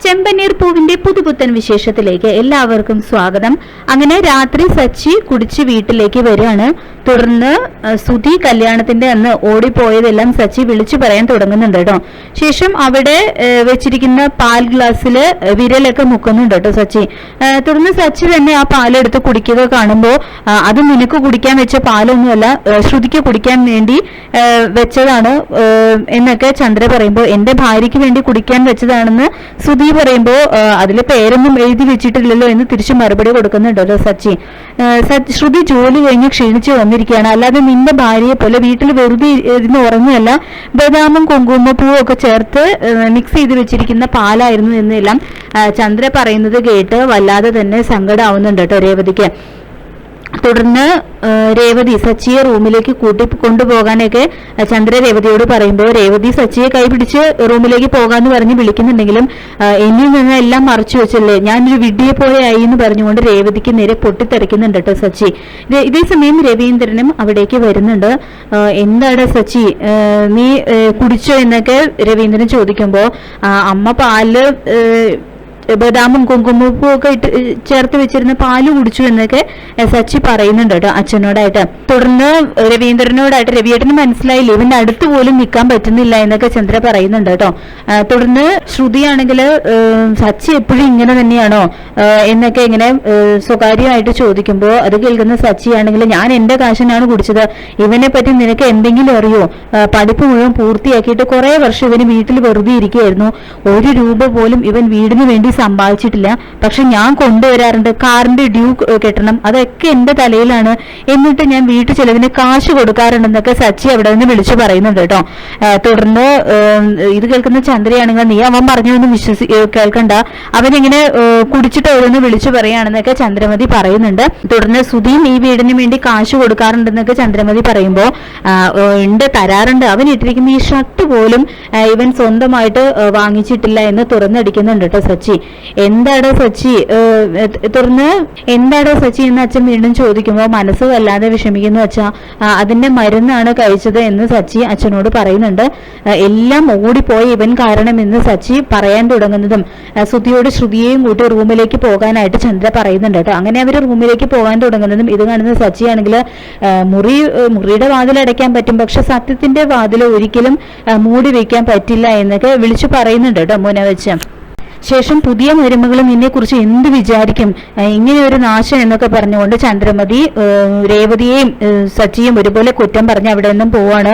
ചെമ്പനീർ പൂവിന്റെ പുതുപുത്തൻ വിശേഷത്തിലേക്ക് എല്ലാവർക്കും സ്വാഗതം. അങ്ങനെ രാത്രി സച്ചി കുടിച്ച് വീട്ടിലേക്ക് വരികയാണ്. തുടർന്ന് സുധി കല്യാണത്തിന്റെ അന്ന് ഓടിപ്പോയതെല്ലാം സച്ചി വിളിച്ചു പറയാൻ തുടങ്ങുന്നുണ്ട് കേട്ടോ. ശേഷം അവിടെ വെച്ചിരിക്കുന്ന പാൽ ഗ്ലാസ്സില് വിരലൊക്കെ മുക്കുന്നുണ്ട് കേട്ടോ സച്ചി. തുടർന്ന് സച്ചി തന്നെ ആ പാലെടുത്ത് കുടിക്കുക കാണുമ്പോൾ അത് നിനക്ക് കുടിക്കാൻ വെച്ച പാലൊന്നുമല്ല, ശ്രുതിക്ക് കുടിക്കാൻ വേണ്ടി വെച്ചതാണ് എന്നൊക്കെ ചന്ദ്ര പറയുമ്പോൾ എന്റെ ഭാര്യയ്ക്ക് വേണ്ടി കുടിക്കാൻ വെച്ചതാണെന്ന് സുധി പറയുമ്പോ അതില് പേരൊന്നും എഴുതി വെച്ചിട്ടില്ലല്ലോ എന്ന് തിരിച്ചു മറുപടി കൊടുക്കുന്നുണ്ടല്ലോ സച്ചി. ശ്രുതി ജോലി കഴിഞ്ഞ് ക്ഷീണിച്ച് വന്നിരിക്കുകയാണ്, അല്ലാതെ നിന്റെ ഭാര്യയെ പോലെ വീട്ടിൽ വെറുതെ ഇരുന്ന് ഉറങ്ങുകയല്ല, ബദാമും കുങ്കുമപ്പൂവും ഒക്കെ ചേർത്ത് മിക്സ് ചെയ്ത് വെച്ചിരിക്കുന്ന പാലായിരുന്നു എന്നെല്ലാം ചന്ദ്ര പറയുന്നത് കേട്ട് വല്ലാതെ തന്നെ സങ്കടമാവുന്നുണ്ട് കേട്ടോ രേവതിക്ക്. തുടർന്ന് രേവതി സച്ചിയെ റൂമിലേക്ക് കൊണ്ടുപോകാനൊക്കെ ചന്ദ്ര രേവതിയോട് പറയുമ്പോൾ രേവതി സച്ചിയെ കൈപിടിച്ച് റൂമിലേക്ക് പോകാന്ന് പറഞ്ഞ് വിളിക്കുന്നുണ്ടെങ്കിലും എന്നിൽ നിന്ന് എല്ലാം മറച്ചു വെച്ചല്ലേ, ഞാനൊരു വിഡ്ഢിയെ പോലെ ആയി എന്ന് പറഞ്ഞുകൊണ്ട് രേവതിക്ക് നേരെ പൊട്ടിത്തെറിക്കുന്നുണ്ട് കേട്ടോ സച്ചി. ഇതേ സമയം രവീന്ദ്രനും അവിടേക്ക് വരുന്നുണ്ട്. എന്താണ് സച്ചി, നീ കുടിച്ചോ എന്നൊക്കെ രവീന്ദ്രൻ ചോദിക്കുമ്പോൾ അമ്മ പാല് ബദാമും കുങ്കുമപ്പൂ ഒക്കെ ചേർത്ത് വെച്ചിരുന്ന പാല് കുടിച്ചു എന്നൊക്കെ സച്ചി പറയുന്നുണ്ട് കേട്ടോ അച്ഛനോടായിട്ട്. തുടർന്ന് രവീന്ദ്രനോടായിട്ട് രവിയേട്ടന് മനസ്സിലായില്ല, ഇവന്റെ അടുത്ത് പോലും നിൽക്കാൻ പറ്റുന്നില്ല എന്നൊക്കെ ചന്ദ്ര പറയുന്നുണ്ട് കേട്ടോ. തുടർന്ന് ശ്രുതിയാണെങ്കിൽ സച്ചി എപ്പോഴും ഇങ്ങനെ തന്നെയാണോ എന്നൊക്കെ ഇങ്ങനെ സ്വകാര്യമായിട്ട് ചോദിക്കുമ്പോൾ അത് കേൾക്കുന്ന സച്ചിയാണെങ്കിൽ ഞാൻ എന്റെ കാശിനാണ് കുടിച്ചത്, ഇവനെ പറ്റി നിനക്ക് എന്തെങ്കിലും അറിയോ, പഠിപ്പ് മുഴുവൻ പൂർത്തിയാക്കിയിട്ട് കുറെ വർഷം ഇവന് വീട്ടിൽ വെറുതെ ഇരിക്കുകയായിരുന്നു, 1 രൂപ പോലും ഇവൻ വീടിന് വേണ്ടി സമ്പാദിച്ചിട്ടില്ല, പക്ഷെ ഞാൻ കൊണ്ടുവരാറുണ്ട്, കാറിന്റെ ഡ്യൂ കെട്ടണം, അതൊക്കെ എന്റെ തലയിലാണ്, എന്നിട്ട് ഞാൻ വീട്ടു ചെലവിന് കാശ് കൊടുക്കാറുണ്ടെന്നൊക്കെ സച്ചി അവിടെ നിന്ന് വിളിച്ചു പറയുന്നുണ്ട് കേട്ടോ. തുടർന്ന് ഇത് കേൾക്കുന്ന ചന്ദ്രയാണെങ്കിൽ നീ അവൻ പറഞ്ഞൊന്നും കേൾക്കണ്ട, അവനിങ്ങനെ കുടിച്ചിട്ട് ഓരോന്ന് വിളിച്ചു പറയുകയാണെന്നൊക്കെ ചന്ദ്രമതി പറയുന്നുണ്ട്. തുടർന്ന് സുധീം ഈ വീടിന് വേണ്ടി കാശ് കൊടുക്കാറുണ്ടെന്നൊക്കെ ചന്ദ്രമതി പറയുമ്പോ ഉണ്ട്, തരാറുണ്ട്, അവൻ ഇട്ടിരിക്കുന്ന ഈ ഷർട്ട് പോലും ഇവൻ സ്വന്തമായിട്ട് വാങ്ങിച്ചിട്ടില്ല എന്ന് തുറന്നടിക്കുന്നുണ്ട് കേട്ടോ സച്ചി. എന്താടോ സച്ചി എന്ന് അച്ഛൻ വീണ്ടും ചോദിക്കുമ്പോൾ മനസ്സ് വല്ലാതെ വിഷമിക്കുന്നു അച്ഛാ, അതിന്റെ മരുന്നാണ് കഴിച്ചത് എന്ന് സച്ചി അച്ഛനോട് പറയുന്നുണ്ട്. എല്ലാം ഓടിപ്പോയി ഇവൻ കാരണം എന്ന് സച്ചി പറയാൻ തുടങ്ങുന്നതും സുധിയോട് ശ്രുതിയെയും കൂട്ടി റൂമിലേക്ക് പോകാനായിട്ട് ചന്ദ്ര പറയുന്നുണ്ട് കേട്ടോ. അങ്ങനെ അവർ റൂമിലേക്ക് പോകാൻ തുടങ്ങുന്നതും ഇത് കാണുന്ന സച്ചിയാണെങ്കിൽ മുറിയുടെ വാതിൽ അടയ്ക്കാൻ പറ്റും, പക്ഷെ സത്യത്തിന്റെ വാതിൽ ഒരിക്കലും മൂടി വെക്കാൻ പറ്റില്ല എന്നൊക്കെ വിളിച്ചു പറയുന്നുണ്ട് കേട്ടോ മുന വെച്ച്. ശേഷം പുതിയ മരുമകൾ നിന്നെ കുറിച്ച് എന്ത് വിചാരിക്കും, ഇങ്ങനെ ഒരു നാശം എന്നൊക്കെ പറഞ്ഞുകൊണ്ട് ചന്ദ്രമതി രേവതിയെയും സച്ചിയും ഒരുപോലെ കുറ്റം പറഞ്ഞ് അവിടെ നിന്നും പോവാണ്.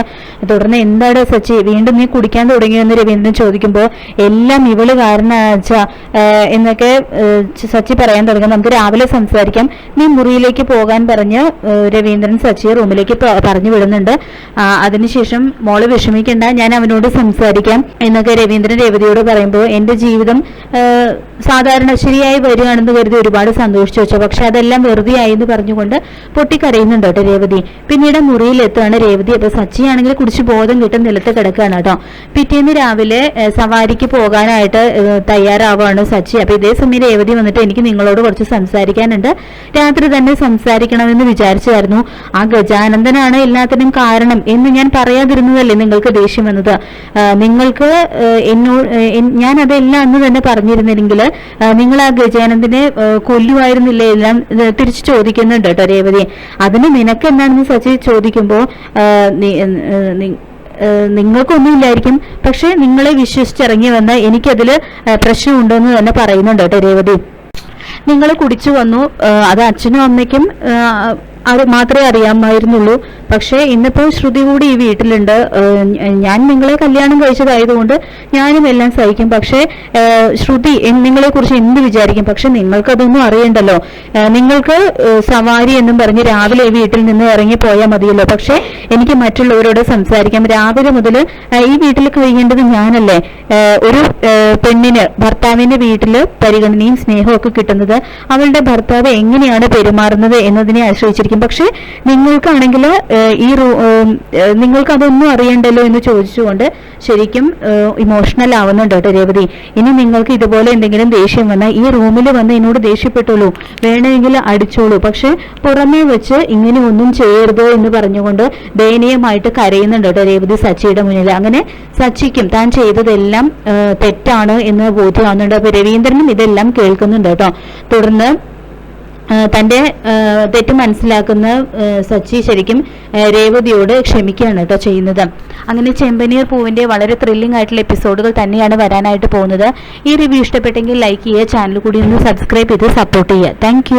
തുടർന്ന് എന്താണ് സച്ചി വീണ്ടും നീ കുടിക്കാൻ തുടങ്ങിയെന്ന് രവീന്ദ്രൻ ചോദിക്കുമ്പോൾ എല്ലാം ഇവള് കാരണാച്ച എന്നൊക്കെ സച്ചി പറയാൻ തുടങ്ങും. നമുക്ക് രാവിലെ സംസാരിക്കാം, നീ മുറിയിലേക്ക് പോകാൻ പറഞ്ഞ് രവീന്ദ്രൻ സച്ചിയെ റൂമിലേക്ക് പറഞ്ഞു വിടുന്നുണ്ട്. അതിനുശേഷം മോള് വിഷമിക്കണ്ട, ഞാൻ അവനോട് സംസാരിക്കാം എന്നൊക്കെ രവീന്ദ്രൻ രേവതിയോട് പറയുമ്പോൾ എന്റെ ജീവിതം സാധാരണ ശരിയായി വരികയാണെന്ന് കരുതി ഒരുപാട് സന്തോഷിച്ചു വെച്ചോ, പക്ഷെ അതെല്ലാം വെറുതെ ആയി എന്ന് പറഞ്ഞുകൊണ്ട് പൊട്ടിക്കരയുന്നുണ്ട് കേട്ടോ രേവതി. പിന്നീട് മുറിയിലെത്താണ് രേവതി. അപ്പൊ സച്ചിയാണെങ്കിൽ കുടിച്ച് ബോധം കിട്ടും നിലത്ത് കിടക്കുകയാണ് കേട്ടോ. പിറ്റേന്ന് രാവിലെ സവാരിക്ക് പോകാനായിട്ട് തയ്യാറാവുകയാണ് സച്ചി. അപ്പൊ ഇതേ സമയം രേവതി വന്നിട്ട് എനിക്ക് നിങ്ങളോട് കുറച്ച് സംസാരിക്കാനുണ്ട്, രാത്രി തന്നെ സംസാരിക്കണമെന്ന് വിചാരിച്ചായിരുന്നു, ആ ഗജാനന്ദനാണ് എല്ലാത്തിനും കാരണം എന്ന് ഞാൻ പറയാതിരുന്നതല്ലേ നിങ്ങൾക്ക് ദേഷ്യം വന്നത്, നിങ്ങൾക്ക് എന്നോട് ഞാൻ അതെല്ലാം അന്ന് തന്നെ പറഞ്ഞിരുന്നെങ്കിൽ നിങ്ങൾ ആ ഗജാനന്ദനെ കൊല്ലുമായിരുന്നില്ലേ എല്ലാം തിരിച്ചു ചോദിക്കുന്നുണ്ട് കേട്ടോ രേവതി. അതിന് നിനക്ക് എന്താണെന്ന് സച്ചി ചോദിക്കുമ്പോ നിങ്ങൾക്കൊന്നും ഇല്ലായിരിക്കും, പക്ഷെ നിങ്ങളെ വിശ്വസിച്ചിറങ്ങി വന്ന എനിക്കതില് പ്രശ്നമുണ്ടോന്ന് തന്നെ പറയുന്നുണ്ട് കേട്ടോ രേവതി. നിങ്ങൾ കുടിച്ചു വന്നു, അത് അച്ഛനും അമ്മയ്ക്കും അത് മാത്രമേ അറിയാമായിരുന്നുള്ളൂ, പക്ഷേ ഇന്നിപ്പോൾ ശ്രുതി കൂടി ഈ വീട്ടിലുണ്ട്, ഞാൻ നിങ്ങളെ കല്യാണം കഴിച്ചതായതുകൊണ്ട് ഞാനും എല്ലാം സഹിക്കും, പക്ഷേ ശ്രുതി നിങ്ങളെ കുറിച്ച് എന്ത് വിചാരിക്കും, പക്ഷെ നിങ്ങൾക്കതൊന്നും അറിയണ്ടല്ലോ, നിങ്ങൾക്ക് സവാരി എന്നും പറഞ്ഞ് രാവിലെ ഈ വീട്ടിൽ നിന്ന് ഇറങ്ങി പോയാൽ മതിയല്ലോ, പക്ഷെ എനിക്ക് മറ്റുള്ളവരോട് സംസാരിക്കാം, രാവിലെ മുതൽ ഈ വീട്ടിൽ കഴിയേണ്ടത് ഞാനല്ലേ, ഒരു പെണ്ണിന് ഭർത്താവിന്റെ വീട്ടില് പരിഗണനയും സ്നേഹവും ഒക്കെ കിട്ടുന്നത് അവളുടെ ഭർത്താവ് എങ്ങനെയാണ് പെരുമാറുന്നത് എന്നതിനെ ആശ്രയിച്ചിരിക്കും, പക്ഷെ നിങ്ങൾക്കാണെങ്കിൽ നിങ്ങൾക്ക് അതൊന്നും അറിയണ്ടല്ലോ എന്ന് ചോദിച്ചുകൊണ്ട് ശരിക്കും ഇമോഷണൽ ആവുന്നുണ്ട് കേട്ടോ രേവതി. ഇനി നിങ്ങൾക്ക് ഇതുപോലെ എന്തെങ്കിലും ദേഷ്യം വന്നാൽ ഈ റൂമിൽ വന്ന് എന്നോട് ദേഷ്യപ്പെട്ടോളൂ, വേണമെങ്കിൽ അടിച്ചോളൂ, പക്ഷെ പുറമേ വെച്ച് ഇങ്ങനെ ഒന്നും ചെയ്യരുത് എന്ന് പറഞ്ഞുകൊണ്ട് ദയനീയമായിട്ട് കരയുന്നുണ്ട് കേട്ടോ രേവതി സച്ചിയുടെ മുന്നിൽ. അങ്ങനെ സച്ചിക്കും താൻ ചെയ്തതെല്ലാം തെറ്റാണ് എന്ന് ബോധ്യമാവുന്നുണ്ട്. അപ്പൊ രവീന്ദ്രനും ഇതെല്ലാം കേൾക്കുന്നുണ്ട് കേട്ടോ. തുടർന്ന് തൻ്റെ തെറ്റ് മനസ്സിലാക്കുന്ന സച്ചി ശരിക്കും രേവതിയോട് ക്ഷമിക്കുകയാണ് കേട്ടോ ചെയ്യുന്നത്. അങ്ങനെ ചെമ്പനീർ പൂവിൻ്റെ വളരെ ത്രില്ലിംഗ് ആയിട്ടുള്ള എപ്പിസോഡുകൾ തന്നെയാണ് വരാനായിട്ട് പോകുന്നത്. ഈ റിവ്യൂ ഇഷ്ടപ്പെട്ടെങ്കിൽ ലൈക്ക് ചെയ്യുക, ചാനൽ കൂടി ഒന്ന് സബ്സ്ക്രൈബ് ചെയ്ത് സപ്പോർട്ട് ചെയ്യുക. താങ്ക്